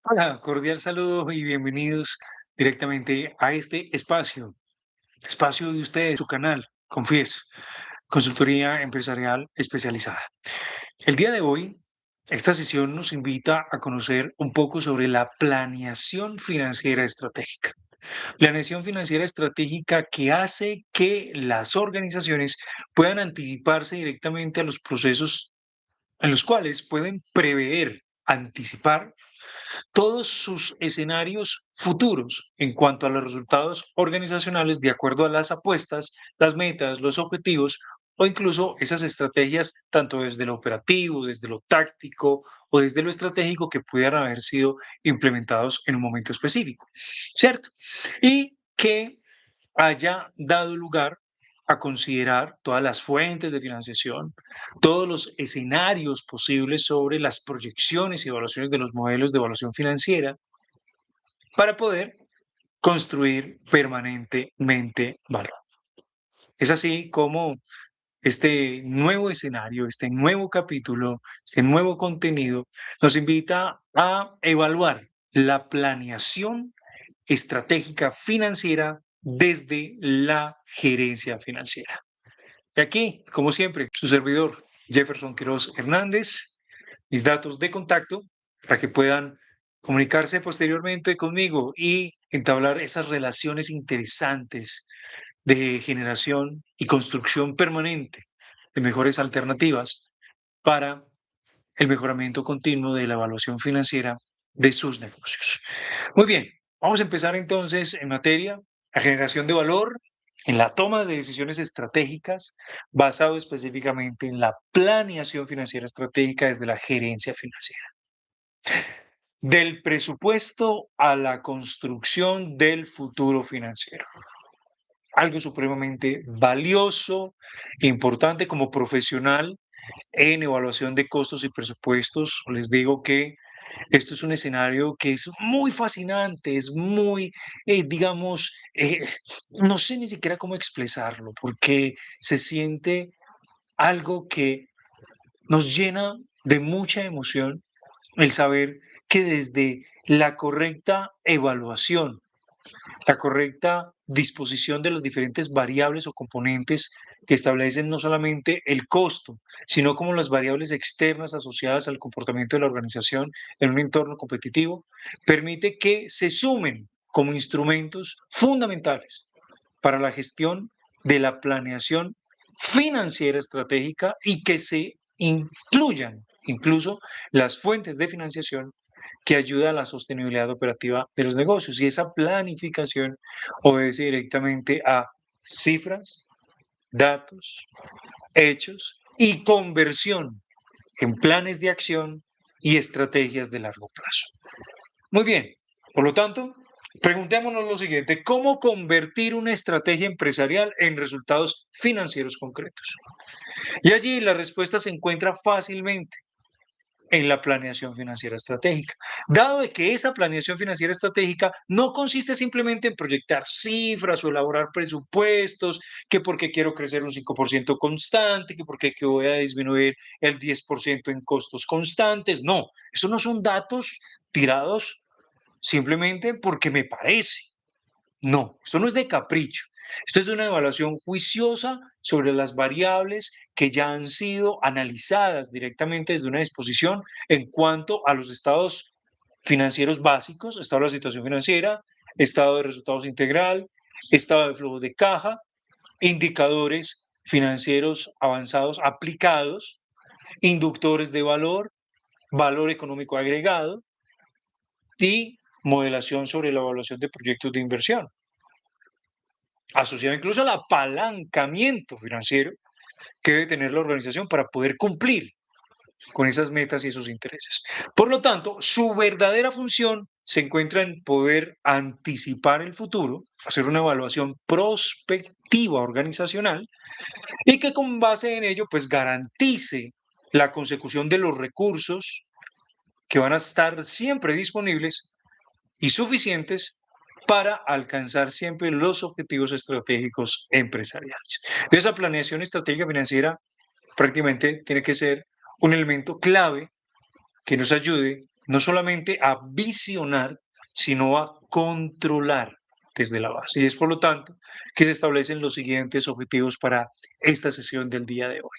Hola, cordial saludo y bienvenidos directamente a este espacio de ustedes, su canal, Confieso, consultoría empresarial especializada. El día de hoy, esta sesión nos invita a conocer un poco sobre la planeación financiera estratégica. Planeación financiera estratégica que hace que las organizaciones puedan anticiparse directamente a los procesos en los cuales pueden prever, anticipar todos sus escenarios futuros en cuanto a los resultados organizacionales de acuerdo a las apuestas, las metas, los objetivos o incluso esas estrategias, tanto desde lo operativo, desde lo táctico o desde lo estratégico que pudieran haber sido implementados en un momento específico, ¿cierto? Y que haya dado lugar a considerar todas las fuentes de financiación, todos los escenarios posibles sobre las proyecciones y evaluaciones de los modelos de evaluación financiera para poder construir permanentemente valor. Es así como este nuevo escenario, este nuevo capítulo, este nuevo contenido nos invita a evaluar la planeación estratégica financiera desde la gerencia financiera. Y aquí, como siempre, su servidor Jefferson Quiroz Hernández, mis datos de contacto para que puedan comunicarse posteriormente conmigo y entablar esas relaciones interesantes de generación y construcción permanente de mejores alternativas para el mejoramiento continuo de la evaluación financiera de sus negocios. Muy bien, vamos a empezar entonces en materia, la generación de valor en la toma de decisiones estratégicas, basado específicamente en la planeación financiera estratégica desde la gerencia financiera. Del presupuesto a la construcción del futuro financiero. Algo supremamente valioso, importante como profesional en evaluación de costos y presupuestos. Les digo que esto es un escenario que es muy fascinante, es muy, digamos, no sé ni siquiera cómo expresarlo, porque se siente algo que nos llena de mucha emoción el saber que desde la correcta evaluación, la correcta disposición de las diferentes variables o componentes que establecen no solamente el costo, sino como las variables externas asociadas al comportamiento de la organización en un entorno competitivo, permite que se sumen como instrumentos fundamentales para la gestión de la planeación financiera estratégica y que se incluyan incluso las fuentes de financiación que ayuda a la sostenibilidad operativa de los negocios. Y esa planificación obedece directamente a cifras, datos, hechos y conversión en planes de acción y estrategias de largo plazo. Muy bien, por lo tanto, preguntémonos lo siguiente, ¿cómo convertir una estrategia empresarial en resultados financieros concretos? Y allí la respuesta se encuentra fácilmente en la planeación financiera estratégica. Dado de que esa planeación financiera estratégica no consiste simplemente en proyectar cifras o elaborar presupuestos, que porque quiero crecer un 5% constante, que porque que voy a disminuir el 10% en costos constantes. No, eso no son datos tirados simplemente porque me parece. No, esto no es de capricho. Esto es de una evaluación juiciosa sobre las variables que ya han sido analizadas directamente desde una disposición en cuanto a los estados financieros básicos, estado de la situación financiera, estado de resultados integral, estado de flujo de caja, indicadores financieros avanzados aplicados, inductores de valor, valor económico agregado y modelación sobre la evaluación de proyectos de inversión asociado incluso al apalancamiento financiero que debe tener la organización para poder cumplir con esas metas y esos intereses. Por lo tanto, su verdadera función se encuentra en poder anticipar el futuro, hacer una evaluación prospectiva organizacional y que con base en ello pues garantice la consecución de los recursos que van a estar siempre disponibles y suficientes para alcanzar siempre los objetivos estratégicos empresariales. Esa planeación estratégica financiera prácticamente tiene que ser un elemento clave que nos ayude no solamente a visionar, sino a controlar desde la base. Y es por lo tanto que se establecen los siguientes objetivos para esta sesión del día de hoy.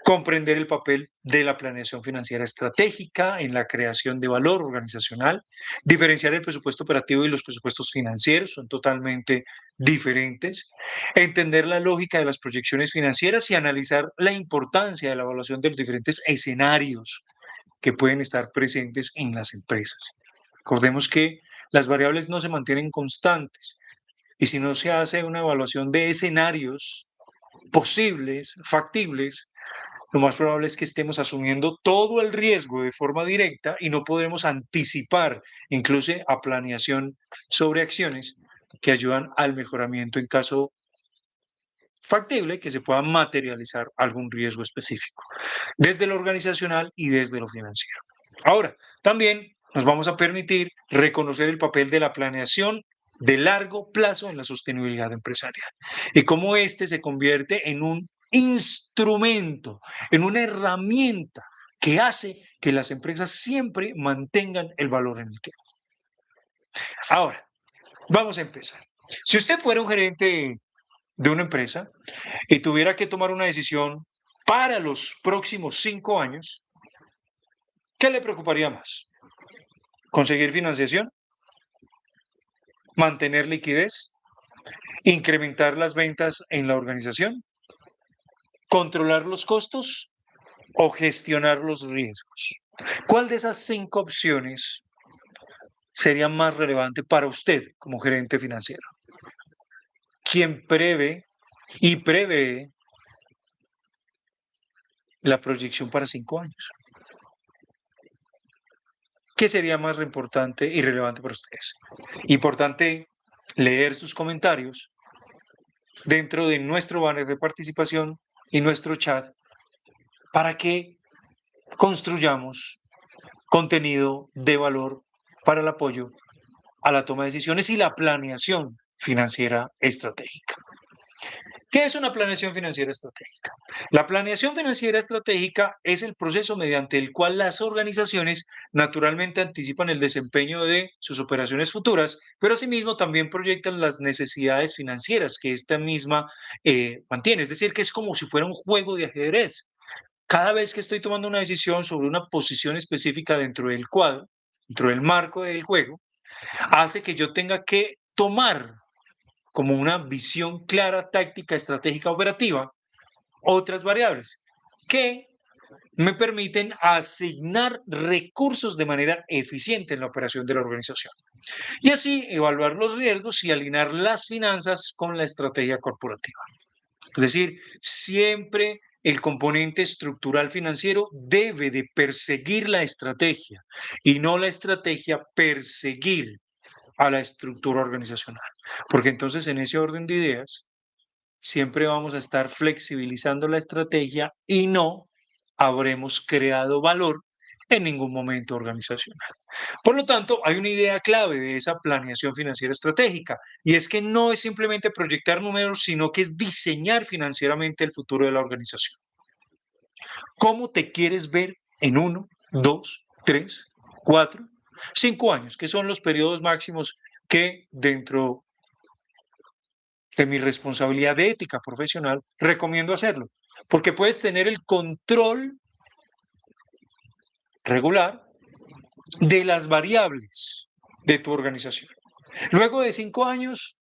Comprender el papel de la planeación financiera estratégica en la creación de valor organizacional, diferenciar el presupuesto operativo y los presupuestos financieros, son totalmente diferentes, entender la lógica de las proyecciones financieras y analizar la importancia de la evaluación de los diferentes escenarios que pueden estar presentes en las empresas. Recordemos que las variables no se mantienen constantes y si no se hace una evaluación de escenarios posibles, factibles, lo más probable es que estemos asumiendo todo el riesgo de forma directa y no podremos anticipar incluso a planeación sobre acciones que ayudan al mejoramiento en caso factible que se pueda materializar algún riesgo específico, desde lo organizacional y desde lo financiero. Ahora, también nos vamos a permitir reconocer el papel de la planeación de largo plazo en la sostenibilidad empresarial y cómo éste se convierte en un instrumento, en una herramienta que hace que las empresas siempre mantengan el valor en el tiempo. Ahora, vamos a empezar. Si usted fuera un gerente de una empresa y tuviera que tomar una decisión para los próximos 5 años, ¿qué le preocuparía más? ¿Conseguir financiación? ¿Mantener liquidez? ¿Incrementar las ventas en la organización? ¿Controlar los costos o gestionar los riesgos? ¿Cuál de esas 5 opciones sería más relevante para usted como gerente financiero? ¿Quién prevé y prevé la proyección para 5 años? ¿Qué sería más importante y relevante para ustedes? Importante leer sus comentarios dentro de nuestro banner de participación y nuestro chat para que construyamos contenido de valor para el apoyo a la toma de decisiones y la planeación financiera estratégica. ¿Qué es una planeación financiera estratégica? La planeación financiera estratégica es el proceso mediante el cual las organizaciones naturalmente anticipan el desempeño de sus operaciones futuras, pero asimismo también proyectan las necesidades financieras que esta misma mantiene. Es decir, que es como si fuera un juego de ajedrez. Cada vez que estoy tomando una decisión sobre una posición específica dentro del cuadro, dentro del marco del juego, hace que yo tenga que tomar como una visión clara, táctica, estratégica, operativa, otras variables que me permiten asignar recursos de manera eficiente en la operación de la organización. Y así evaluar los riesgos y alinear las finanzas con la estrategia corporativa. Es decir, siempre el componente estructural financiero debe de perseguir la estrategia y no la estrategia perseguir a la estructura organizacional. Porque entonces en ese orden de ideas siempre vamos a estar flexibilizando la estrategia y no habremos creado valor en ningún momento organizacional. Por lo tanto, hay una idea clave de esa planeación financiera estratégica y es que no es simplemente proyectar números, sino que es diseñar financieramente el futuro de la organización. ¿Cómo te quieres ver en 1, 2, 3, 4, 5 años? ¿Qué son los periodos máximos que dentro de mi responsabilidad de ética profesional recomiendo hacerlo? Porque puedes tener el control regular de las variables de tu organización. Luego de 5 años,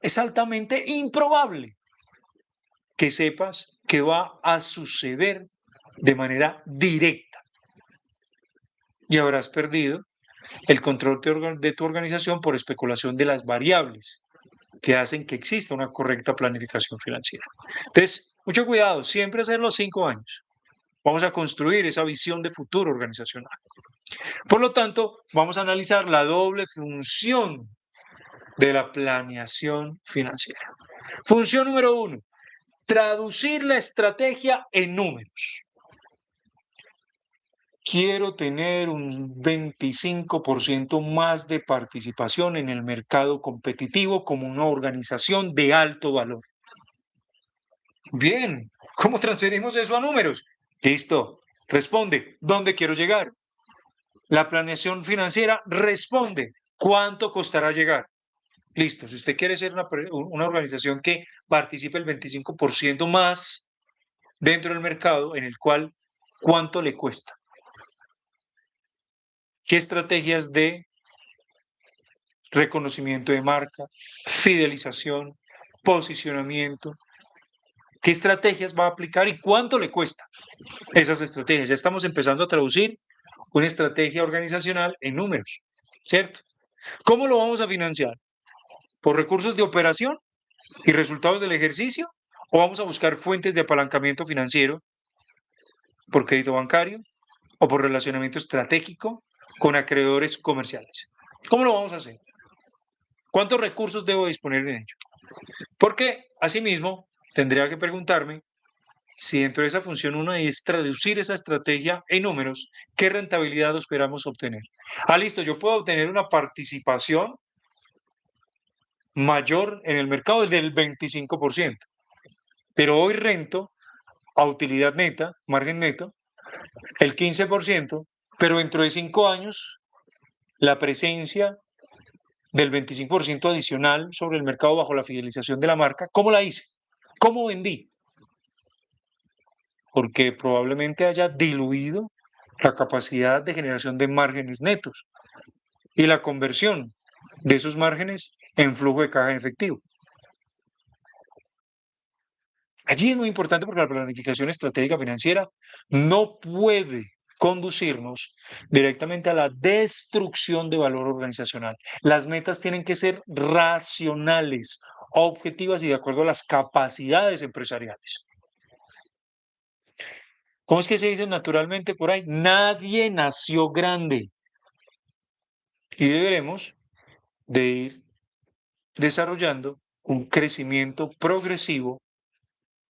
es altamente improbable que sepas qué va a suceder de manera directa y habrás perdido el control de tu organización por especulación de las variables que hacen que exista una correcta planificación financiera. Entonces, mucho cuidado, siempre hacer los 5 años. Vamos a construir esa visión de futuro organizacional. Por lo tanto, vamos a analizar la doble función de la planeación financiera. Función número 1, traducir la estrategia en números. Quiero tener un 25% más de participación en el mercado competitivo como una organización de alto valor. Bien, ¿cómo transferimos eso a números? Listo, responde, ¿dónde quiero llegar? La planeación financiera responde cuánto costará llegar. Listo, si usted quiere ser una organización que participe el 25% más dentro del mercado, en el cual, ¿cuánto le cuesta? ¿Qué estrategias de reconocimiento de marca, fidelización, posicionamiento? ¿Qué estrategias va a aplicar y cuánto le cuesta esas estrategias? Ya estamos empezando a traducir una estrategia organizacional en números, ¿cierto? ¿Cómo lo vamos a financiar? ¿Por recursos de operación y resultados del ejercicio? ¿O vamos a buscar fuentes de apalancamiento financiero por crédito bancario o por relacionamiento estratégico con acreedores comerciales? ¿Cómo lo vamos a hacer? ¿Cuántos recursos debo disponer en ello? Porque, asimismo, tendría que preguntarme si dentro de esa función una es traducir esa estrategia en números, ¿qué rentabilidad esperamos obtener? Listo, yo puedo obtener una participación mayor en el mercado del 25%, pero hoy rento a utilidad neta, margen neto, el 15%, pero dentro de 5 años la presencia del 25% adicional sobre el mercado bajo la fidelización de la marca, ¿cómo la hice? ¿Cómo vendí? Porque probablemente haya diluido la capacidad de generación de márgenes netos y la conversión de esos márgenes en flujo de caja en efectivo. Allí es muy importante porque la planificación estratégica financiera no puede conducirnos directamente a la destrucción de valor organizacional. Las metas tienen que ser racionales, objetivas y de acuerdo a las capacidades empresariales. ¿Cómo es que se dice naturalmente por ahí? Nadie nació grande. Y deberemos de ir desarrollando un crecimiento progresivo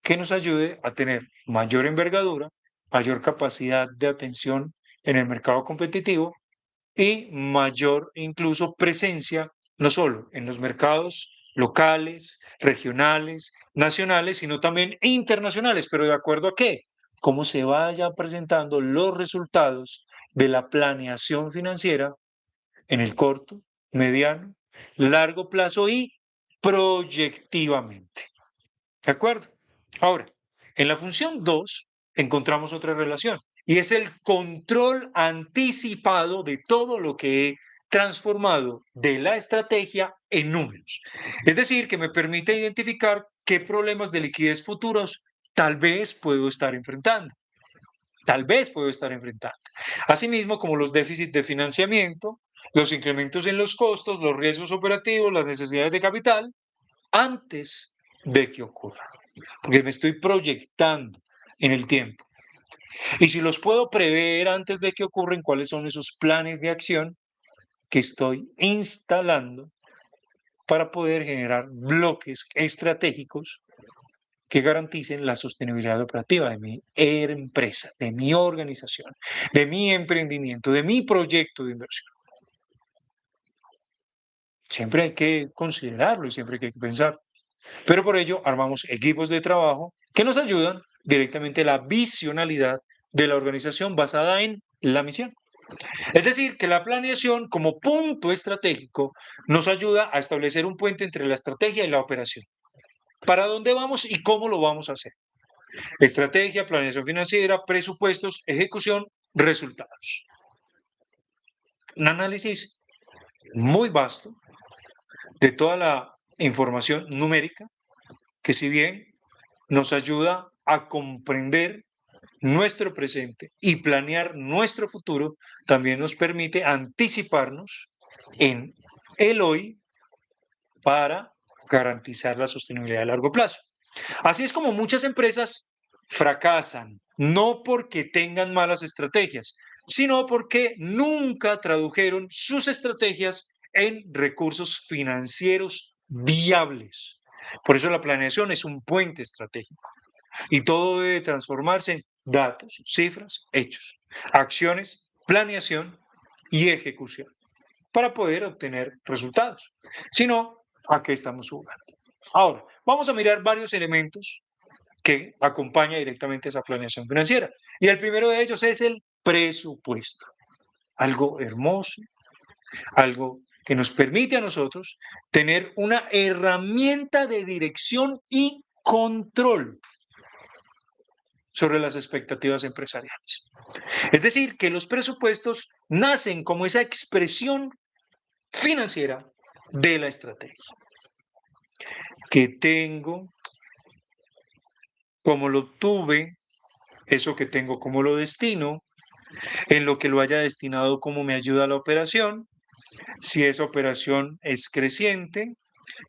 que nos ayude a tener mayor envergadura, mayor capacidad de atención en el mercado competitivo y mayor incluso presencia, no solo en los mercados locales, regionales, nacionales, sino también internacionales, pero ¿de acuerdo a qué? Cómo se vayan presentando los resultados de la planeación financiera en el corto, mediano, largo plazo y proyectivamente. ¿De acuerdo? Ahora, en la función 2 encontramos otra relación y es el control anticipado de todo lo que he transformado de la estrategia en números. Es decir, que me permite identificar qué problemas de liquidez futuros tal vez puedo estar enfrentando. Tal vez puedo estar enfrentando. Asimismo, como los déficits de financiamiento, los incrementos en los costos, los riesgos operativos, las necesidades de capital, antes de que ocurra porque me estoy proyectando en el tiempo. Y si los puedo prever antes de que ocurran, ¿cuáles son esos planes de acción que estoy instalando para poder generar bloques estratégicos que garanticen la sostenibilidad operativa de mi empresa, de mi organización, de mi emprendimiento, de mi proyecto de inversión? Siempre hay que considerarlo y siempre hay que pensar. Pero por ello armamos equipos de trabajo que nos ayudan directamente a la visionalidad de la organización basada en la misión. Es decir, que la planeación como punto estratégico nos ayuda a establecer un puente entre la estrategia y la operación. ¿Para dónde vamos y cómo lo vamos a hacer? Estrategia, planeación financiera, presupuestos, ejecución, resultados. Un análisis muy vasto de toda la información numérica que si bien nos ayuda a comprender nuestro presente y planear nuestro futuro, también nos permite anticiparnos en el hoy para garantizar la sostenibilidad a largo plazo. Así es como muchas empresas fracasan, no porque tengan malas estrategias, sino porque nunca tradujeron sus estrategias en recursos financieros viables. Por eso la planeación es un puente estratégico y todo debe transformarse en datos, cifras, hechos, acciones, planeación y ejecución para poder obtener resultados. Si no, ¿a qué estamos jugando? Ahora, vamos a mirar varios elementos que acompañan directamente esa planeación financiera. Y el primero de ellos es el presupuesto. algo hermoso, algo que nos permite a nosotros tener una herramienta de dirección y control sobre las expectativas empresariales. Es decir, que los presupuestos nacen como esa expresión financiera de la estrategia. ¿Qué tengo? ¿Cómo lo obtuve? Eso que tengo, ¿cómo lo destino? En lo que lo haya destinado, ¿cómo me ayuda a la operación? Si esa operación es creciente,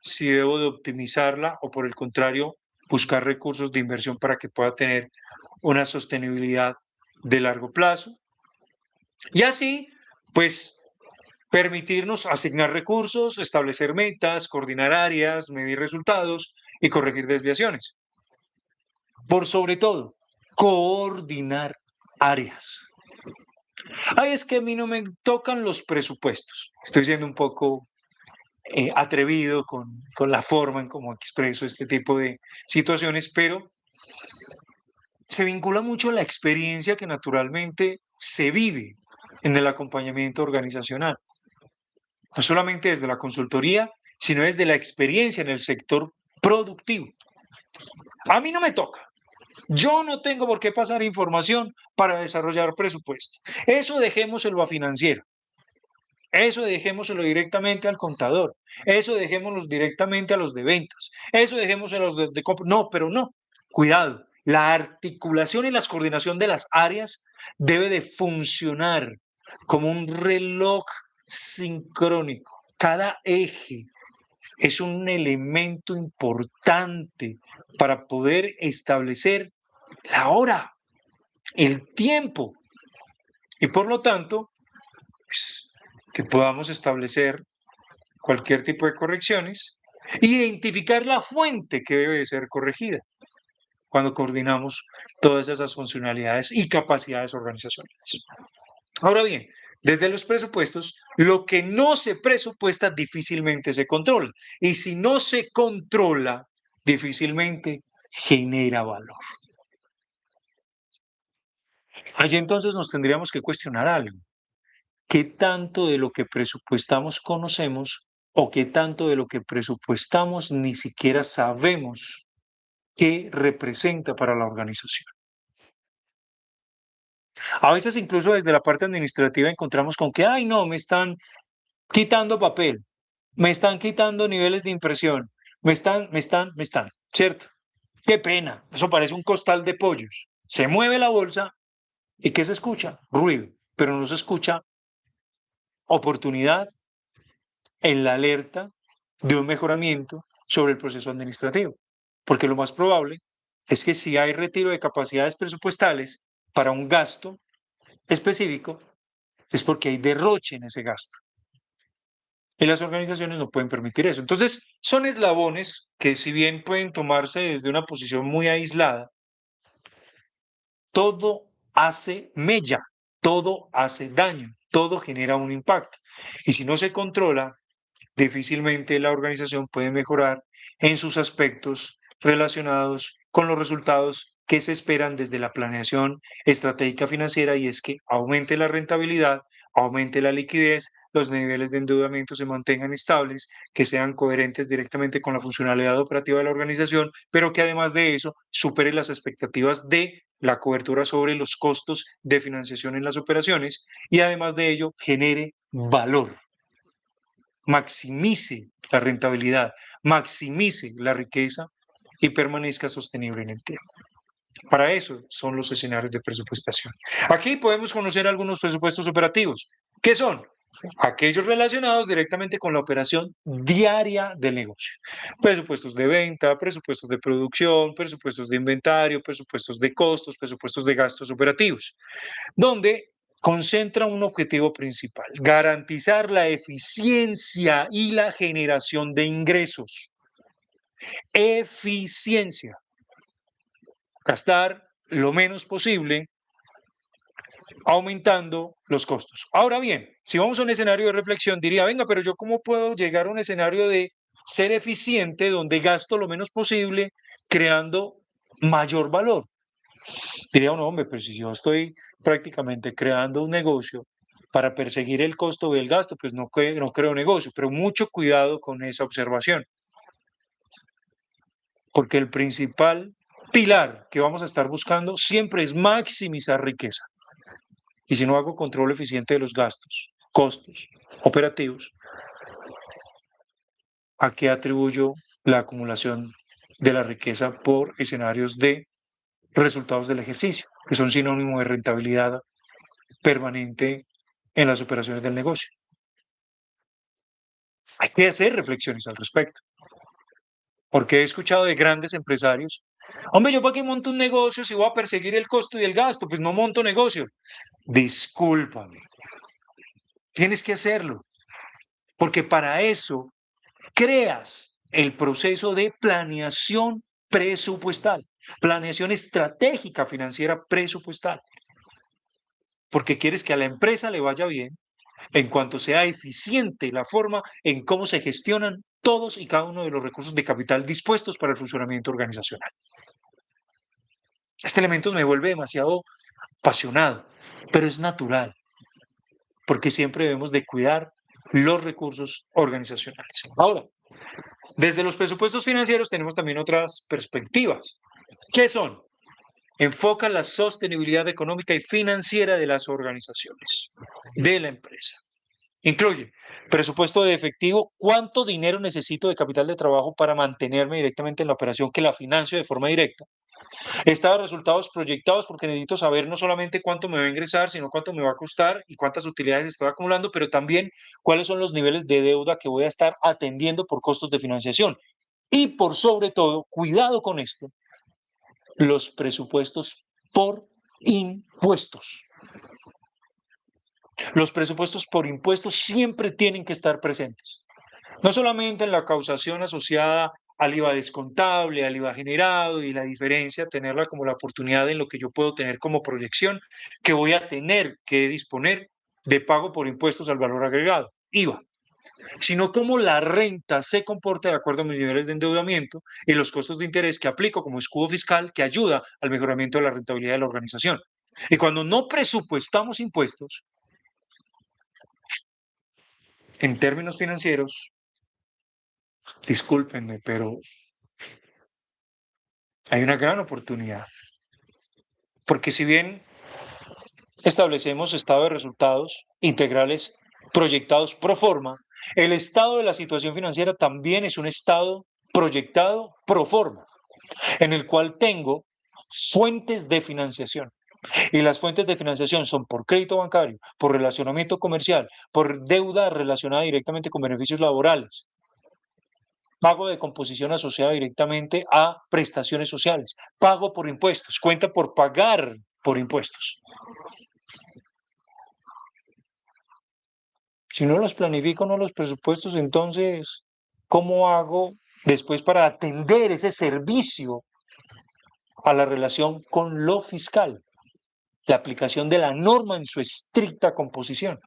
si debo de optimizarla o por el contrario, buscar recursos de inversión para que pueda tener una sostenibilidad de largo plazo. Y así, pues, permitirnos asignar recursos, establecer metas, coordinar áreas, medir resultados y corregir desviaciones. Por sobre todo, coordinar áreas. Ay, es que a mí no me tocan los presupuestos. Estoy siendo un poco atrevido con la forma en cómo expreso este tipo de situaciones, pero se vincula mucho a la experiencia que naturalmente se vive en el acompañamiento organizacional. No solamente desde la consultoría, sino desde la experiencia en el sector productivo. A mí no me toca. Yo no tengo por qué pasar información para desarrollar presupuesto. Eso dejémoselo a financiero. Eso dejémoselo directamente al contador. Eso dejémoslo directamente a los de ventas. Eso dejémoselo a los de compra. No, pero no. Cuidado. La articulación y la coordinación de las áreas debe de funcionar como un reloj sincrónico. Cada eje es un elemento importante para poder establecer la hora, el tiempo y por lo tanto, pues, que podamos establecer cualquier tipo de correcciones, identificar la fuente que debe de ser corregida cuando coordinamos todas esas funcionalidades y capacidades organizacionales. Ahora bien, desde los presupuestos, lo que no se presupuesta difícilmente se controla. Y si no se controla, difícilmente genera valor. Allí entonces nos tendríamos que cuestionar algo. ¿Qué tanto de lo que presupuestamos conocemos o qué tanto de lo que presupuestamos ni siquiera sabemos qué representa para la organización? A veces incluso desde la parte administrativa encontramos con que, ay, no, me están quitando papel, me están quitando niveles de impresión, me están, ¿cierto? Qué pena, eso parece un costal de pollos. Se mueve la bolsa y ¿qué se escucha? Ruido, pero no se escucha oportunidad en la alerta de un mejoramiento sobre el proceso administrativo. Porque lo más probable es que si hay retiro de capacidades presupuestales para un gasto específico, es porque hay derroche en ese gasto. Y las organizaciones no pueden permitir eso. Entonces, son eslabones que si bien pueden tomarse desde una posición muy aislada, todo hace mella, todo hace daño, todo genera un impacto. Y si no se controla, difícilmente la organización puede mejorar en sus aspectos relacionados con los resultados que se esperan desde la planeación estratégica financiera y es que aumente la rentabilidad, aumente la liquidez, los niveles de endeudamiento se mantengan estables, que sean coherentes directamente con la funcionalidad operativa de la organización, pero que además de eso supere las expectativas de la cobertura sobre los costos de financiación en las operaciones y además de ello genere valor, maximice la rentabilidad, maximice la riqueza y permanezca sostenible en el tiempo. Para eso son los escenarios de presupuestación. Aquí podemos conocer algunos presupuestos operativos. ¿Qué son? Aquellos relacionados directamente con la operación diaria del negocio. Presupuestos de venta, presupuestos de producción, presupuestos de inventario, presupuestos de costos, presupuestos de gastos operativos, donde concentra un objetivo principal: garantizar la eficiencia y la generación de ingresos. Eficiencia. Gastar lo menos posible, aumentando los costos. Ahora bien, si vamos a un escenario de reflexión, diría, venga, pero yo cómo puedo llegar a un escenario de ser eficiente donde gasto lo menos posible, creando mayor valor. Diría uno, hombre, pero si yo estoy prácticamente creando un negocio para perseguir el costo del gasto, pues no creo negocio, pero mucho cuidado con esa observación, porque el principal pilar que vamos a estar buscando siempre es maximizar riqueza. Y si no hago control eficiente de los gastos, costos operativos, ¿a qué atribuyo la acumulación de la riqueza por escenarios de resultados del ejercicio, que son sinónimo de rentabilidad permanente en las operaciones del negocio? Hay que hacer reflexiones al respecto, porque he escuchado de grandes empresarios: hombre, ¿yo para qué monto un negocio si voy a perseguir el costo y el gasto? Pues no monto negocio. Discúlpame, tienes que hacerlo, porque para eso creas el proceso de planeación presupuestal, planeación estratégica financiera presupuestal, porque quieres que a la empresa le vaya bien en cuanto sea eficiente la forma en cómo se gestionan todos y cada uno de los recursos de capital dispuestos para el funcionamiento organizacional. Este elemento me vuelve demasiado apasionado, pero es natural, porque siempre debemos de cuidar los recursos organizacionales. Ahora, desde los presupuestos financieros tenemos también otras perspectivas. ¿Qué son? Enfocan la sostenibilidad económica y financiera de las organizaciones, de la empresa. Incluye presupuesto de efectivo, cuánto dinero necesito de capital de trabajo para mantenerme directamente en la operación que la financio de forma directa. Estado de resultados proyectados, porque necesito saber no solamente cuánto me va a ingresar, sino cuánto me va a costar y cuántas utilidades estoy acumulando, pero también cuáles son los niveles de deuda que voy a estar atendiendo por costos de financiación. Y por sobre todo, cuidado con esto, los presupuestos por impuestos. Los presupuestos por impuestos siempre tienen que estar presentes, no solamente en la causación asociada al IVA descontable, al IVA generado y la diferencia, tenerla como la oportunidad en lo que yo puedo tener como proyección, que voy a tener que disponer de pago por impuestos al valor agregado, IVA, sino cómo la renta se comporta de acuerdo a mis niveles de endeudamiento y los costos de interés que aplico como escudo fiscal que ayuda al mejoramiento de la rentabilidad de la organización. Y cuando no presupuestamos impuestos, en términos financieros, discúlpenme, pero hay una gran oportunidad. Porque si bien establecemos estado de resultados integrales proyectados pro forma, el estado de la situación financiera también es un estado proyectado pro forma, en el cual tengo fuentes de financiación. Y las fuentes de financiación son por crédito bancario, por relacionamiento comercial, por deuda relacionada directamente con beneficios laborales, pago de composición asociado directamente a prestaciones sociales, pago por impuestos, cuenta por pagar por impuestos. Si no los planifico, no los presupuestos, entonces, ¿cómo hago después para atender ese servicio a la relación con lo fiscal? La aplicación de la norma en su estricta composición.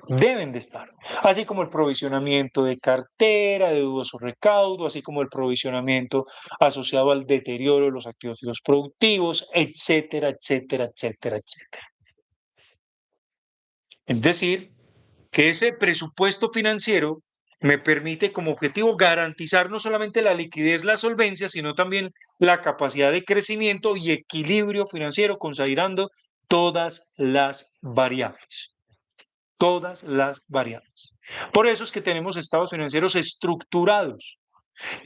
Deben de estar, así como el provisionamiento de cartera, de dudoso recaudo, así como el provisionamiento asociado al deterioro de los activos productivos, etcétera, etcétera, etcétera, etcétera. Es decir, que ese presupuesto financiero me permite como objetivo garantizar no solamente la liquidez, la solvencia, sino también la capacidad de crecimiento y equilibrio financiero, considerando todas las variables. Todas las variables. Por eso es que tenemos estados financieros estructurados,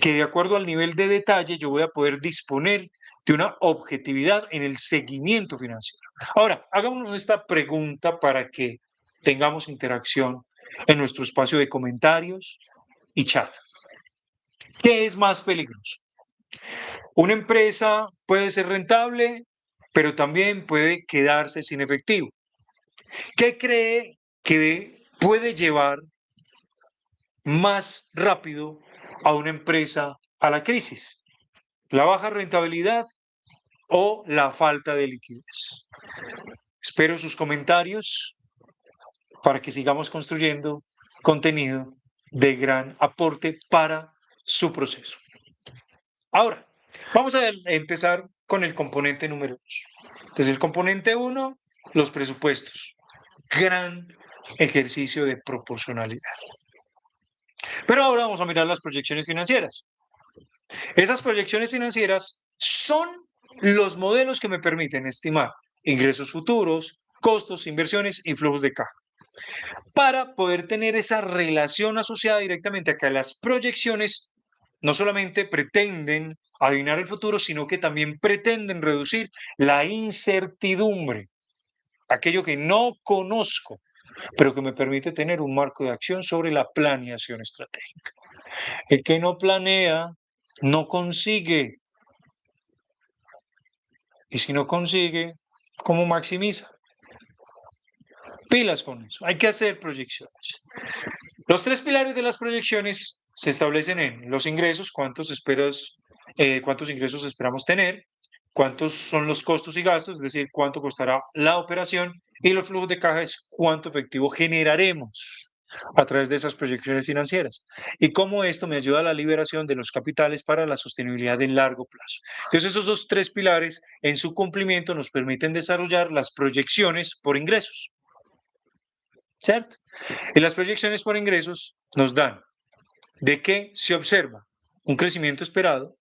que de acuerdo al nivel de detalle yo voy a poder disponer de una objetividad en el seguimiento financiero. Ahora, hagámonos esta pregunta para que tengamos interacción en nuestro espacio de comentarios y chat. ¿Qué es más peligroso? Una empresa puede ser rentable, pero también puede quedarse sin efectivo. ¿Qué cree que puede llevar más rápido a una empresa a la crisis? ¿La baja rentabilidad o la falta de liquidez? Espero sus comentarios para que sigamos construyendo contenido de gran aporte para su proceso. Ahora, vamos a empezar con el componente número 2. Entonces, el componente 1 los presupuestos. Gran ejercicio de proporcionalidad. Pero ahora vamos a mirar las proyecciones financieras. Esas proyecciones financieras son los modelos que me permiten estimar ingresos futuros, costos, inversiones y flujos de caja, para poder tener esa relación asociada directamente a que las proyecciones no solamente pretenden adivinar el futuro, sino que también pretenden reducir la incertidumbre, aquello que no conozco, pero que me permite tener un marco de acción sobre la planeación estratégica. El que no planea no consigue, y si no consigue, ¿cómo maximiza? Pilas con eso, hay que hacer proyecciones. Los tres pilares de las proyecciones se establecen en los ingresos, cuántos ingresos esperamos tener, cuántos son los costos y gastos, es decir, cuánto costará la operación, y los flujos de caja es cuánto efectivo generaremos a través de esas proyecciones financieras y cómo esto me ayuda a la liberación de los capitales para la sostenibilidad en largo plazo. Entonces, esos tres pilares en su cumplimiento nos permiten desarrollar las proyecciones por ingresos, ¿cierto? Y las proyecciones por ingresos nos dan de que se observa un crecimiento esperado,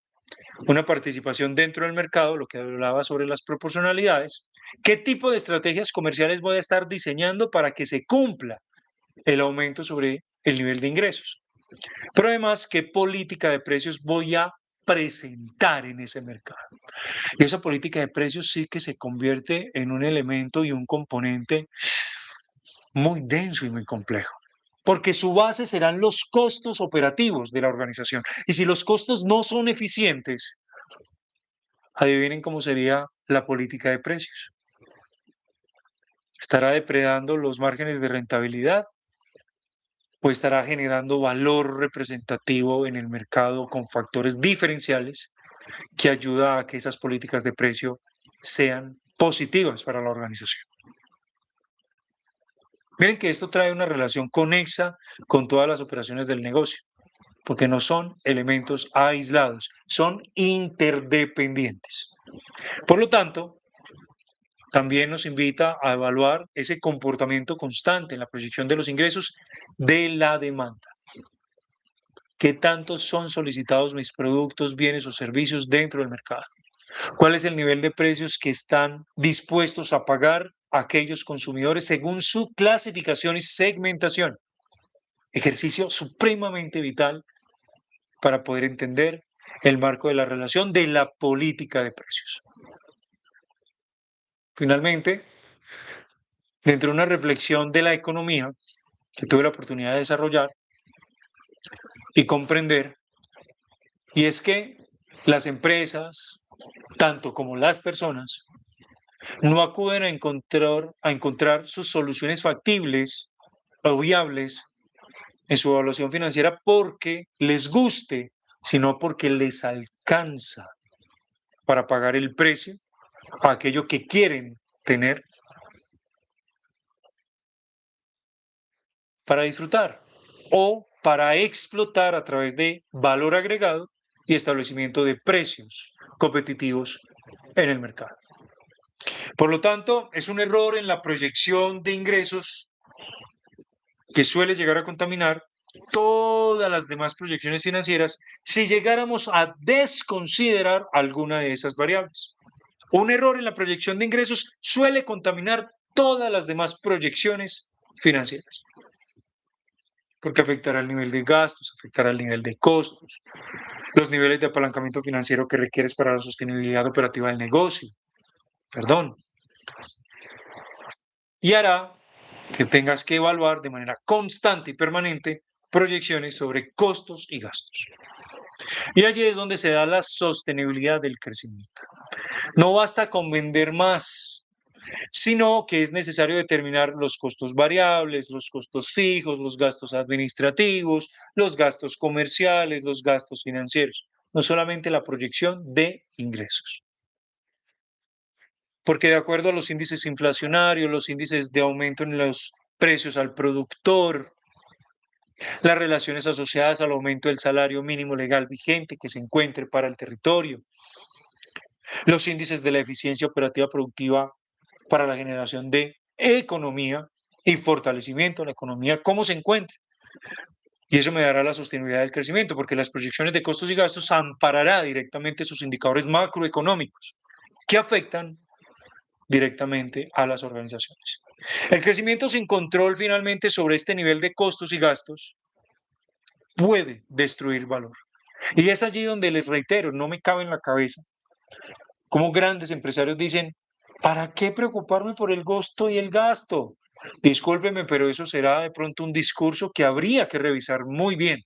una participación dentro del mercado, lo que hablaba sobre las proporcionalidades, qué tipo de estrategias comerciales voy a estar diseñando para que se cumpla el aumento sobre el nivel de ingresos, pero además qué política de precios voy a presentar en ese mercado. Y esa política de precios sí que se convierte en un elemento y un componente muy denso y muy complejo, porque su base serán los costos operativos de la organización. Y si los costos no son eficientes, adivinen cómo sería la política de precios. ¿Estará depredando los márgenes de rentabilidad o estará generando valor representativo en el mercado con factores diferenciales que ayuda a que esas políticas de precio sean positivas para la organización? Miren que esto trae una relación conexa con todas las operaciones del negocio, porque no son elementos aislados, son interdependientes. Por lo tanto, también nos invita a evaluar ese comportamiento constante en la proyección de los ingresos de la demanda. ¿Qué tanto son solicitados mis productos, bienes o servicios dentro del mercado? ¿Cuál es el nivel de precios que están dispuestos a pagar aquellos consumidores según su clasificación y segmentación? Ejercicio supremamente vital para poder entender el marco de la relación de la política de precios. Finalmente, dentro de una reflexión de la economía que tuve la oportunidad de desarrollar y comprender, y es que las empresas, tanto como las personas, no acuden a encontrar sus soluciones factibles o viables en su evaluación financiera porque les guste, sino porque les alcanza para pagar el precio a aquello que quieren tener para disfrutar o para explotar a través de valor agregado y establecimiento de precios competitivos en el mercado. Por lo tanto, es un error en la proyección de ingresos que suele llegar a contaminar todas las demás proyecciones financieras si llegáramos a desconsiderar alguna de esas variables. Un error en la proyección de ingresos suele contaminar todas las demás proyecciones financieras, porque afectará el nivel de gastos, afectará el nivel de costos, los niveles de apalancamiento financiero que requieres para la sostenibilidad operativa del negocio, y hará que tengas que evaluar de manera constante y permanente proyecciones sobre costos y gastos. Y allí es donde se da la sostenibilidad del crecimiento. No basta con vender más, sino que es necesario determinar los costos variables, los costos fijos, los gastos administrativos, los gastos comerciales, los gastos financieros, no solamente la proyección de ingresos. Porque de acuerdo a los índices inflacionarios, los índices de aumento en los precios al productor, las relaciones asociadas al aumento del salario mínimo legal vigente que se encuentre para el territorio, los índices de la eficiencia operativa productiva para la generación de economía y fortalecimiento de la economía, cómo se encuentra. Y eso me dará la sostenibilidad del crecimiento, porque las proyecciones de costos y gastos amparará directamente sus indicadores macroeconómicos que afectan directamente a las organizaciones. El crecimiento sin control finalmente sobre este nivel de costos y gastos puede destruir valor. Y es allí donde les reitero, no me cabe en la cabeza cómo grandes empresarios dicen, ¿para qué preocuparme por el costo y el gasto? Discúlpeme, pero eso será de pronto un discurso que habría que revisar muy bien,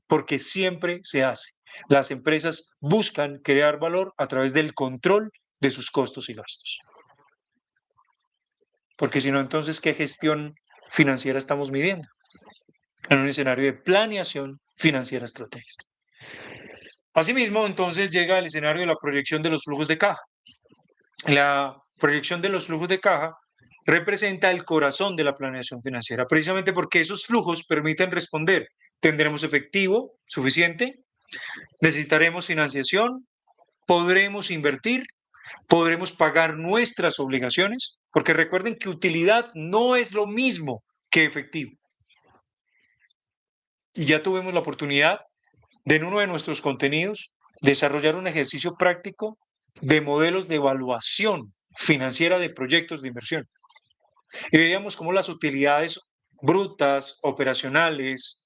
porque siempre se hace. Las empresas buscan crear valor a través del control de sus costos y gastos. Porque si no, entonces, ¿qué gestión financiera estamos midiendo? En un escenario de planeación financiera estratégica. Asimismo, entonces llega el escenario de la proyección de los flujos de caja. La proyección de los flujos de caja representa el corazón de la planeación financiera, precisamente porque esos flujos permiten responder. ¿Tendremos efectivo suficiente? ¿Necesitaremos financiación? ¿Podremos invertir? ¿Podremos pagar nuestras obligaciones? Porque recuerden que utilidad no es lo mismo que efectivo. Y ya tuvimos la oportunidad de en uno de nuestros contenidos desarrollar un ejercicio práctico de modelos de evaluación financiera de proyectos de inversión. Y veíamos cómo las utilidades brutas, operacionales,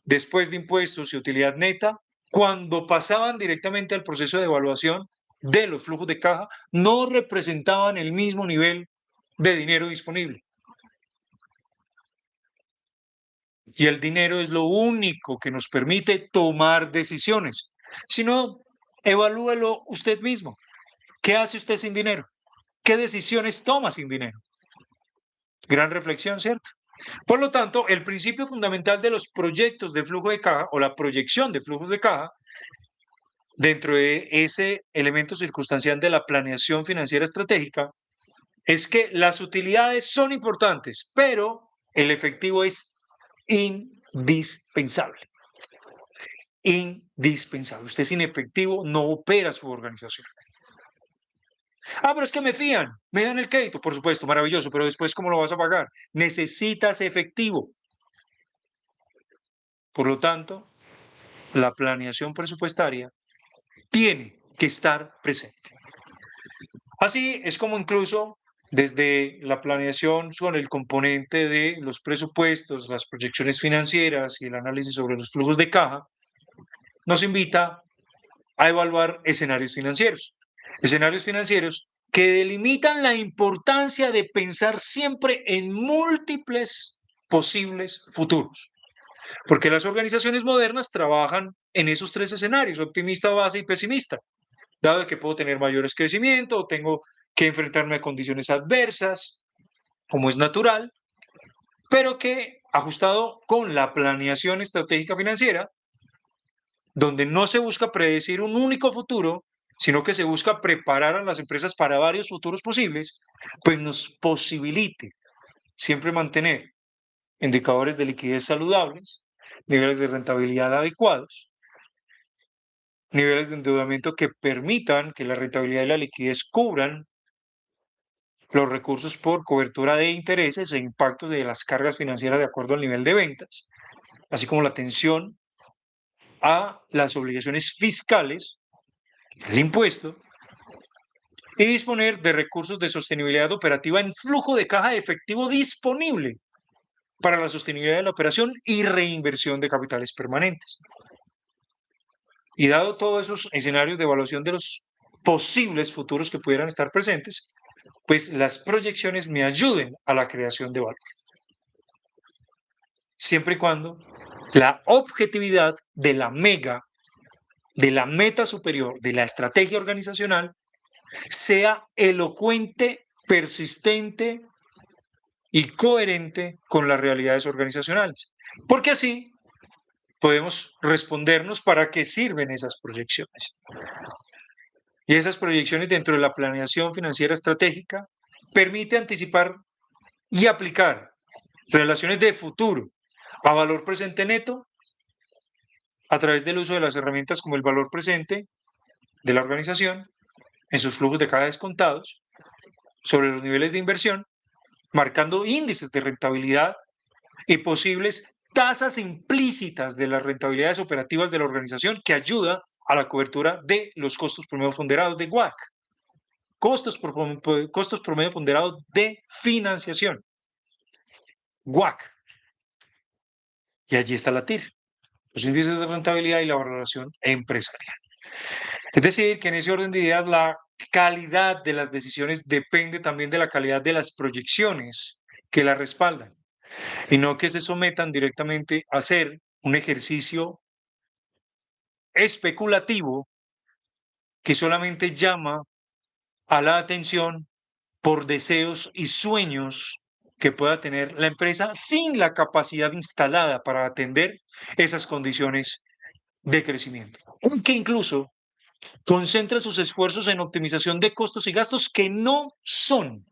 después de impuestos y utilidad neta, cuando pasaban directamente al proceso de evaluación de los flujos de caja, no representaban el mismo nivel de dinero disponible. Y el dinero es lo único que nos permite tomar decisiones. Si no, evalúelo usted mismo. ¿Qué hace usted sin dinero? ¿Qué decisiones toma sin dinero? Gran reflexión, ¿cierto? Por lo tanto, el principio fundamental de los proyectos de flujo de caja o la proyección de flujos de caja dentro de ese elemento circunstancial de la planeación financiera estratégica es que las utilidades son importantes, pero el efectivo es indispensable. Indispensable. Usted sin efectivo no opera su organización. Ah, pero es que me fían, me dan el crédito, por supuesto, maravilloso, pero después, ¿cómo lo vas a pagar? Necesitas efectivo. Por lo tanto, la planeación presupuestaria tiene que estar presente. Así es como incluso desde la planeación sobre el componente de los presupuestos, las proyecciones financieras y el análisis sobre los flujos de caja, nos invita a evaluar escenarios financieros que delimitan la importancia de pensar siempre en múltiples posibles futuros. Porque las organizaciones modernas trabajan en esos tres escenarios, optimista, base y pesimista, dado que puedo tener mayores crecimientos o tengo que enfrentarme a condiciones adversas, como es natural, pero que ajustado con la planeación estratégica financiera, donde no se busca predecir un único futuro, sino que se busca preparar a las empresas para varios futuros posibles, pues nos posibilite siempre mantener indicadores de liquidez saludables, niveles de rentabilidad adecuados, niveles de endeudamiento que permitan que la rentabilidad y la liquidez cubran los recursos por cobertura de intereses e impactos de las cargas financieras de acuerdo al nivel de ventas, así como la atención a las obligaciones fiscales, el impuesto, y disponer de recursos de sostenibilidad operativa en flujo de caja de efectivo disponible para la sostenibilidad de la operación y reinversión de capitales permanentes. Y dado todos esos escenarios de evaluación de los posibles futuros que pudieran estar presentes, pues las proyecciones me ayuden a la creación de valor. Siempre y cuando la objetividad de la meta superior, de la estrategia organizacional, sea elocuente, persistente y coherente con las realidades organizacionales. Porque así podemos respondernos para qué sirven esas proyecciones. Y esas proyecciones dentro de la planeación financiera estratégica permite anticipar y aplicar relaciones de futuro a valor presente neto a través del uso de las herramientas como el valor presente de la organización en sus flujos de caja descontados sobre los niveles de inversión, marcando índices de rentabilidad y posibles tasas implícitas de las rentabilidades operativas de la organización que ayuda a la cobertura de los costos promedio ponderados de WACC, costos promedio ponderados de financiación, WACC. Y allí está la TIR, los índices de rentabilidad y la valoración empresarial. Es decir, que en ese orden de ideas la calidad de las decisiones depende también de la calidad de las proyecciones que la respaldan y no que se sometan directamente a hacer un ejercicio especulativo que solamente llama a la atención por deseos y sueños que pueda tener la empresa sin la capacidad instalada para atender esas condiciones de crecimiento. Que incluso concentra sus esfuerzos en optimización de costos y gastos que no son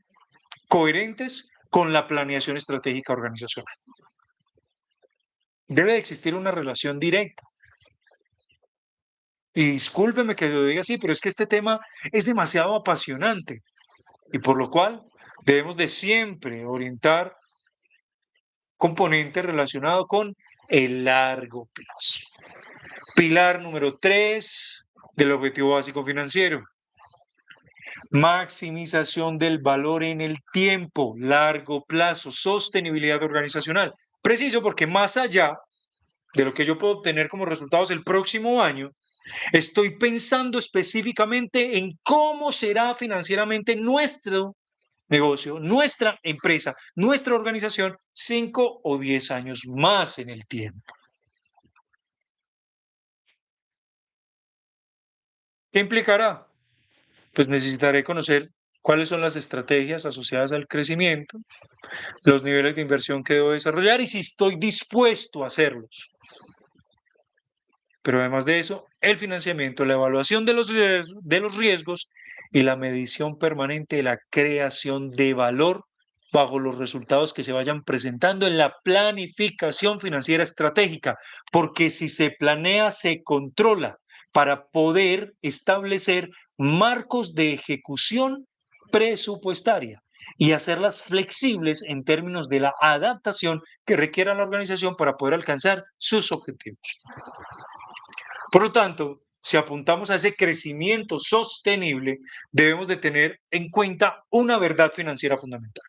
coherentes con la planeación estratégica organizacional. Debe existir una relación directa. Y discúlpeme que lo diga así, pero es que este tema es demasiado apasionante y por lo cual debemos de siempre orientar componente relacionado con el largo plazo. Pilar número 3 del objetivo básico financiero. Maximización del valor en el tiempo, largo plazo, sostenibilidad organizacional. Preciso porque más allá de lo que yo puedo obtener como resultados el próximo año, estoy pensando específicamente en cómo será financieramente nuestro negocio, nuestra empresa, nuestra organización 5 o 10 años más en el tiempo. ¿Qué implicará? Pues necesitaré conocer cuáles son las estrategias asociadas al crecimiento, los niveles de inversión que debo desarrollar y si estoy dispuesto a hacerlos. Pero además de eso, el financiamiento, la evaluación de los riesgos y la medición permanente de la creación de valor bajo los resultados que se vayan presentando en la planificación financiera estratégica, porque si se planea, se controla para poder establecer marcos de ejecución presupuestaria y hacerlas flexibles en términos de la adaptación que requiera la organización para poder alcanzar sus objetivos. Por lo tanto, si apuntamos a ese crecimiento sostenible, debemos de tener en cuenta una verdad financiera fundamental.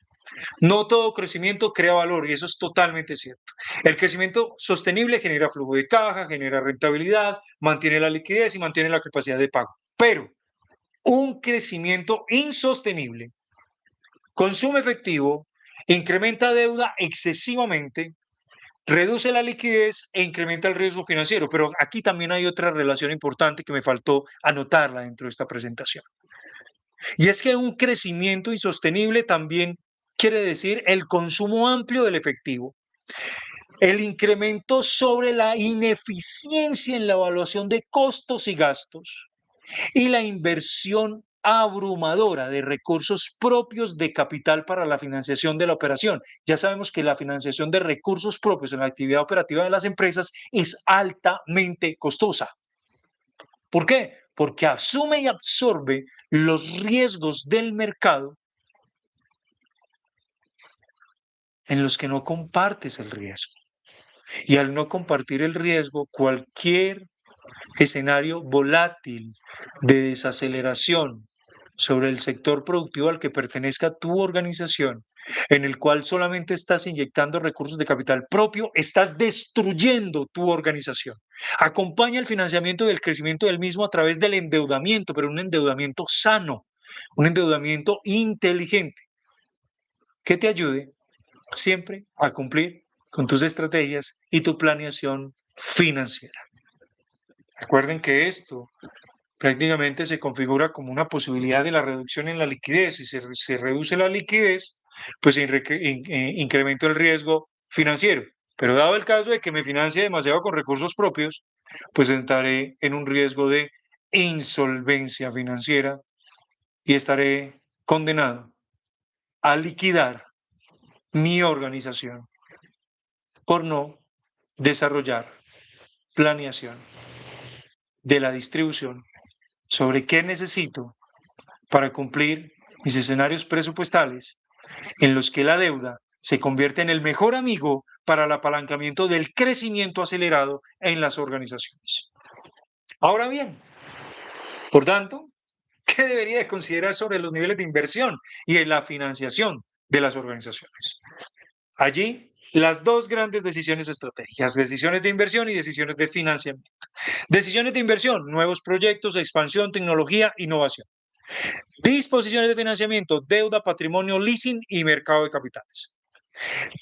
No todo crecimiento crea valor y eso es totalmente cierto. El crecimiento sostenible genera flujo de caja, genera rentabilidad, mantiene la liquidez y mantiene la capacidad de pago. Pero un crecimiento insostenible consume efectivo, incrementa deuda excesivamente, reduce la liquidez e incrementa el riesgo financiero. Pero aquí también hay otra relación importante que me faltó anotarla dentro de esta presentación. Y es que un crecimiento insostenible también quiere decir el consumo amplio del efectivo, el incremento sobre la ineficiencia en la evaluación de costos y gastos y la inversión abrumadora de recursos propios de capital para la financiación de la operación. Ya sabemos que la financiación de recursos propios en la actividad operativa de las empresas es altamente costosa. ¿Por qué? Porque asume y absorbe los riesgos del mercado en los que no compartes el riesgo. Y al no compartir el riesgo, cualquier escenario volátil de desaceleración sobre el sector productivo al que pertenezca tu organización, en el cual solamente estás inyectando recursos de capital propio, estás destruyendo tu organización. Acompaña el financiamiento y el crecimiento del mismo a través del endeudamiento, pero un endeudamiento sano, un endeudamiento inteligente, que te ayude siempre a cumplir con tus estrategias y tu planeación financiera. Recuerden que esto prácticamente se configura como una posibilidad de la reducción en la liquidez. Si se reduce la liquidez, pues se incrementa el riesgo financiero. Pero dado el caso de que me financie demasiado con recursos propios, pues entraré en un riesgo de insolvencia financiera y estaré condenado a liquidar mi organización por no desarrollar planeación de la distribución sobre qué necesito para cumplir mis escenarios presupuestales en los que la deuda se convierte en el mejor amigo para el apalancamiento del crecimiento acelerado en las organizaciones. Ahora bien, por tanto, ¿qué debería de considerar sobre los niveles de inversión y en la financiación de las organizaciones? Allí, las dos grandes decisiones estratégicas, decisiones de inversión y decisiones de financiamiento. Decisiones de inversión, nuevos proyectos, expansión, tecnología, innovación. Disposiciones de financiamiento, deuda, patrimonio, leasing y mercado de capitales.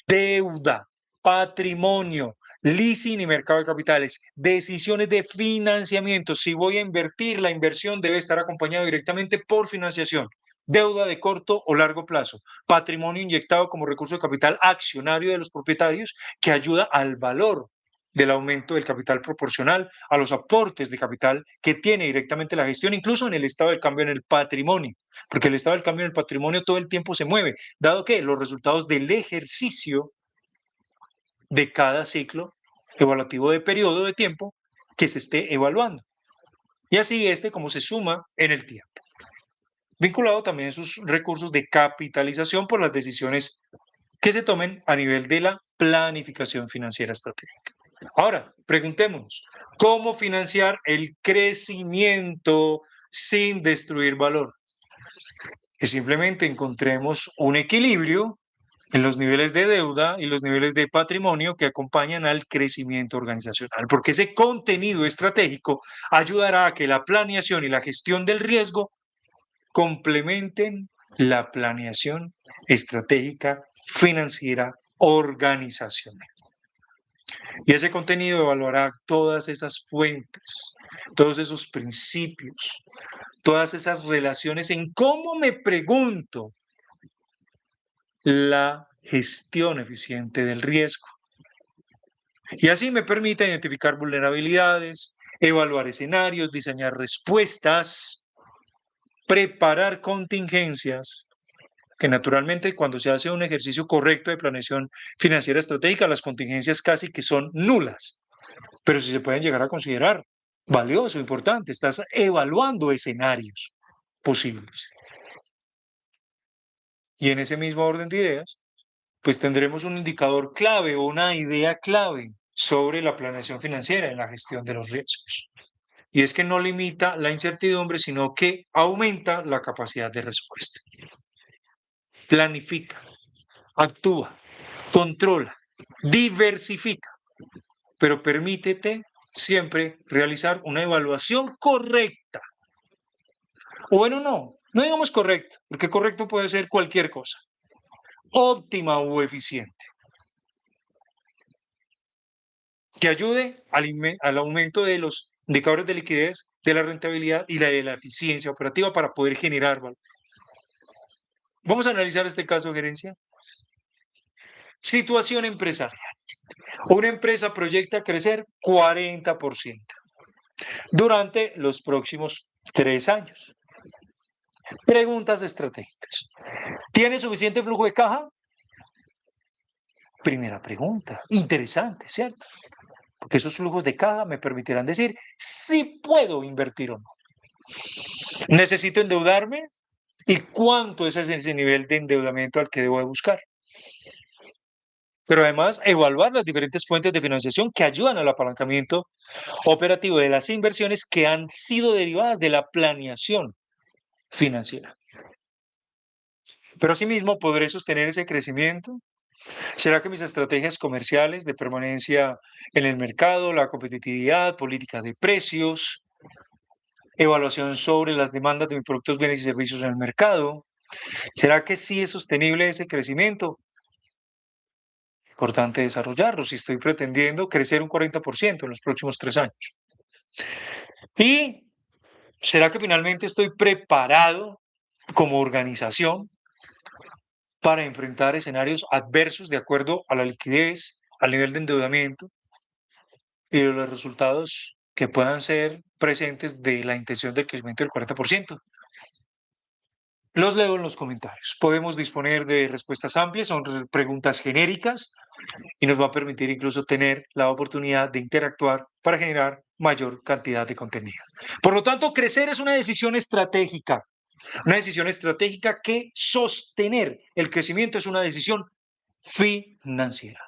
Deuda, patrimonio, leasing y mercado de capitales. Decisiones de financiamiento. Si voy a invertir, la inversión debe estar acompañada directamente por financiación. Deuda de corto o largo plazo. Patrimonio inyectado como recurso de capital accionario de los propietarios que ayuda al valor del aumento del capital proporcional a los aportes de capital que tiene directamente la gestión, incluso en el estado del cambio en el patrimonio, porque el estado del cambio en el patrimonio todo el tiempo se mueve, dado que los resultados del ejercicio de cada ciclo evaluativo de periodo de tiempo que se esté evaluando. Y así como se suma en el tiempo. Vinculado también a sus recursos de capitalización por las decisiones que se tomen a nivel de la planificación financiera estratégica. Ahora, preguntémonos, ¿cómo financiar el crecimiento sin destruir valor? Que simplemente encontremos un equilibrio en los niveles de deuda y los niveles de patrimonio que acompañan al crecimiento organizacional, porque ese contenido estratégico ayudará a que la planeación y la gestión del riesgo complementen la planeación estratégica financiera organizacional. Y ese contenido evaluará todas esas fuentes, todos esos principios, todas esas relaciones en cómo me pregunto la gestión eficiente del riesgo. Y así me permite identificar vulnerabilidades, evaluar escenarios, diseñar respuestas, preparar contingencias, que naturalmente cuando se hace un ejercicio correcto de planeación financiera estratégica, las contingencias casi que son nulas, pero si se pueden llegar a considerar valioso, importante, estás evaluando escenarios posibles. Y en ese mismo orden de ideas, pues tendremos un indicador clave o una idea clave sobre la planeación financiera en la gestión de los riesgos. Y es que no limita la incertidumbre, sino que aumenta la capacidad de respuesta. Planifica, actúa, controla, diversifica, pero permítete siempre realizar una evaluación correcta. O bueno, no digamos correcta, porque correcto puede ser cualquier cosa. Óptima o eficiente, que ayude al aumento de los indicadores de liquidez, de la rentabilidad y de la eficiencia operativa para poder generar valor. Vamos a analizar este caso de gerencia. Situación empresarial. Una empresa proyecta crecer 40% durante los próximos 3 años. Preguntas estratégicas. ¿Tiene suficiente flujo de caja? Primera pregunta. Interesante, ¿cierto? Porque esos flujos de caja me permitirán decir si puedo invertir o no. ¿Necesito endeudarme? ¿Y cuánto es ese nivel de endeudamiento al que debo de buscar? Pero además, evaluar las diferentes fuentes de financiación que ayudan al apalancamiento operativo de las inversiones que han sido derivadas de la planeación financiera. Pero asimismo, ¿podré sostener ese crecimiento? ¿Será que mis estrategias comerciales de permanencia en el mercado, la competitividad, política de precios, evaluación sobre las demandas de mis productos, bienes y servicios en el mercado, será que sí es sostenible ese crecimiento? Importante desarrollarlo si estoy pretendiendo crecer un 40% en los próximos 3 años. ¿Y será que finalmente estoy preparado como organización para enfrentar escenarios adversos de acuerdo a la liquidez, al nivel de endeudamiento y de los resultados que puedan ser presentes de la intención del crecimiento del 40%? Los leo en los comentarios. Podemos disponer de respuestas amplias, son preguntas genéricas y nos va a permitir incluso tener la oportunidad de interactuar para generar mayor cantidad de contenido. Por lo tanto, crecer es una decisión estratégica Una decisión estratégica que sostener el crecimiento es una decisión financiera.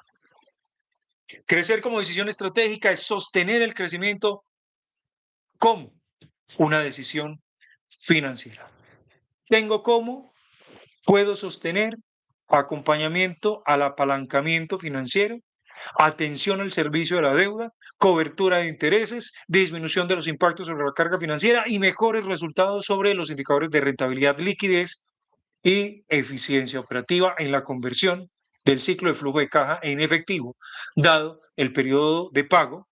Crecer como decisión estratégica es sostener el crecimiento como una decisión financiera. Tengo cómo, puedo sostener acompañamiento al apalancamiento financiero, atención al servicio de la deuda, cobertura de intereses, disminución de los impactos sobre la carga financiera y mejores resultados sobre los indicadores de rentabilidad, liquidez y eficiencia operativa en la conversión del ciclo de flujo de caja en efectivo, dado el periodo de pago,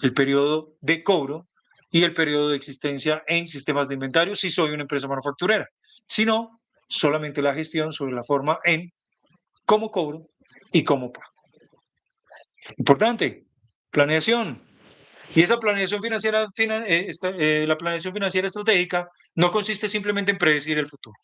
el periodo de cobro y el periodo de existencia en sistemas de inventario si soy una empresa manufacturera. Si no, solamente la gestión sobre la forma en cómo cobro y cómo pago. Importante, planeación. Y esa planeación financiera, la planeación financiera estratégica no consiste simplemente en predecir el futuro.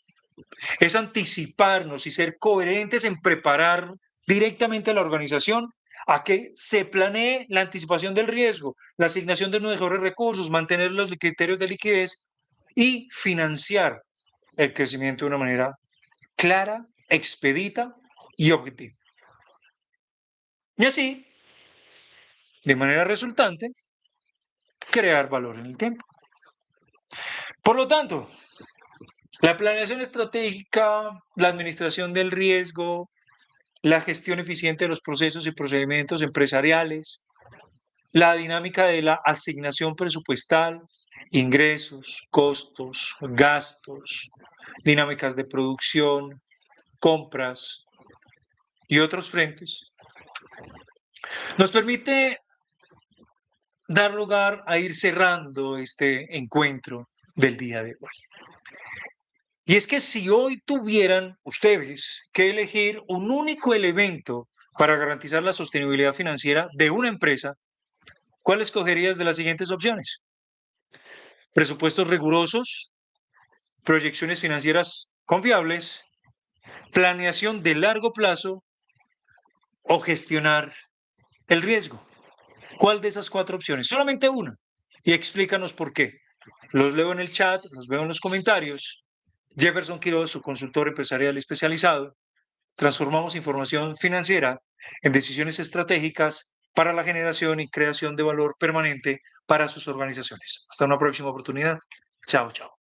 Es anticiparnos y ser coherentes en preparar directamente a la organización a que se planee la anticipación del riesgo, la asignación de mejores recursos, mantener los criterios de liquidez y financiar el crecimiento de una manera clara, expedita y objetiva. Y así, de manera resultante, crear valor en el tiempo. Por lo tanto, la planeación estratégica, la administración del riesgo, la gestión eficiente de los procesos y procedimientos empresariales, la dinámica de la asignación presupuestal, ingresos, costos, gastos, dinámicas de producción, compras y otros frentes, nos permite dar lugar a ir cerrando este encuentro del día de hoy. Y es que si hoy tuvieran ustedes que elegir un único elemento para garantizar la sostenibilidad financiera de una empresa, ¿cuál escogerías de las siguientes opciones? Presupuestos rigurosos, proyecciones financieras confiables, planeación de largo plazo o gestionar el riesgo. ¿Cuál de esas cuatro opciones? Solamente una. Y explícanos por qué. Los leo en el chat, los veo en los comentarios. Jefferson Quiroz, su consultor empresarial especializado. Transformamos información financiera en decisiones estratégicas para la generación y creación de valor permanente para sus organizaciones. Hasta una próxima oportunidad. Chao, chao.